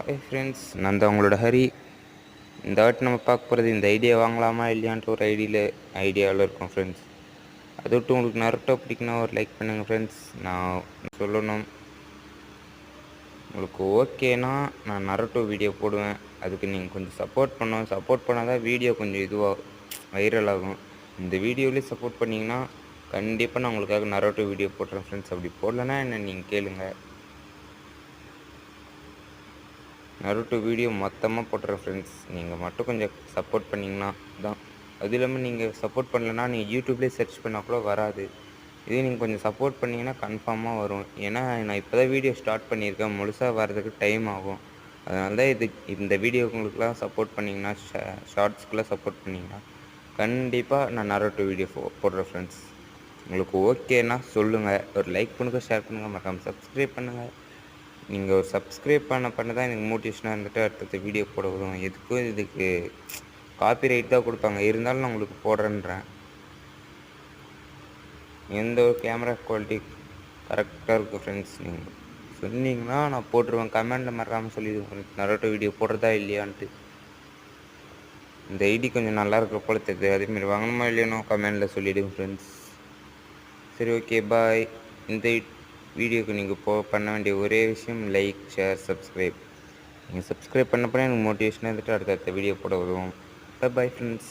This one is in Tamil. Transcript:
ஹாய் ஃப்ரெண்ட்ஸ், நான் தான் உங்களோட ஹரி. இந்த வாட்டி நம்ம பார்க்க போகிறது இந்த ஐடியா வாங்கலாமா இல்லையான்ட்டு ஒரு ஐடியாவில் இருக்கோம் ஃப்ரெண்ட்ஸ். அதை விட்டு உங்களுக்கு நருட்டோ பிடிக்குன்னா ஒரு லைக் பண்ணுங்கள் ஃப்ரெண்ட்ஸ். நான் சொல்லணும், உங்களுக்கு ஓகேனா நான் நருட்டோ வீடியோ போடுவேன். அதுக்கு நீங்கள் கொஞ்சம் சப்போர்ட் பண்ணால் தான் வீடியோ கொஞ்சம் வைரல் ஆகும். இந்த வீடியோவிலே சப்போர்ட் பண்ணிங்கன்னா கண்டிப்பாக நான் உங்களுக்காக நருட்டோ வீடியோ போடுறேன் ஃப்ரெண்ட்ஸ். அப்படி போடலன்னா என்ன நீங்கள் கேளுங்கள், நருட்டோ வீடியோ மொத்தமாக போட்டுறேன் ஃப்ரெண்ட்ஸ். நீங்கள் மட்டும் கொஞ்சம் சப்போர்ட் பண்ணிங்கன்னா தான். அது இல்லாமல் நீங்கள் சப்போர்ட் பண்ணலன்னா நீங்கள் யூடியூப்லேயே சர்ச் பண்ணால் கூட வராது. இதே நீங்கள் கொஞ்சம் சப்போர்ட் பண்ணிங்கன்னா கன்ஃபார்மாக வரும். ஏன்னா நான் இப்போ தான் வீடியோ ஸ்டார்ட் பண்ணியிருக்கேன், முழுசாக வர்றதுக்கு டைம் ஆகும். அதனால தான் இந்த வீடியோ உங்களுக்குலாம் சப்போர்ட் பண்ணிங்கன்னா, ஷார்ட்ஸ்க்குலாம் சப்போர்ட் பண்ணிங்கன்னா கண்டிப்பாக நான் நருட்டோ வீடியோ போடுறேன் ஃப்ரெண்ட்ஸ். உங்களுக்கு ஓகேன்னா சொல்லுங்கள், ஒரு லைக் பண்ணுங்கள், ஷேர் பண்ணுங்கள், மறக்காமல் சப்ஸ்கிரைப் பண்ணுங்கள். நீங்கள் ஒரு சப்ஸ்கிரைப் பண்ண தான் எனக்கு மோட்டிவேஷனாக இருந்துட்டு அடுத்தடுத்த வீடியோ போட வரும். இதுக்கு காப்பிரைட் தான் கொடுப்பாங்க, இருந்தாலும் நான் உங்களுக்கு போடுறேன்றேன். எந்த ஒரு கேமரா குவாலிட்டி கரெக்டாக இருக்கும் ஃப்ரெண்ட்ஸ். நீங்கள் சொன்னீங்கன்னா நான் போட்டுருவேன். கமெண்டில் மறக்காமல் சொல்லிடுவேன் ஃப்ரெண்ட்ஸ், நருட்டோ வீடியோ போடுறதா இல்லையான்ட்டு. இந்த ஐடி கொஞ்சம் நல்லா இருக்கிற போல தெரியுது, அதேமாரி வாங்கணுமா இல்லையானோ கமெண்டில் சொல்லிவிடுங்க ஃப்ரெண்ட்ஸ். சரி, ஓகே, பாய். இந்த வீடியோக்கு நீங்கள் பண்ண வேண்டிய ஒரே விஷயம் லைக், ஷேர், சப்ஸ்கிரைப். நீங்கள் சப்ஸ்கிரைப் பண்ணப்போ எனக்கு மோட்டிவேஷனாக இருந்துட்டு அடுத்தடுத்த வீடியோ போட வருவோம். Bye friends.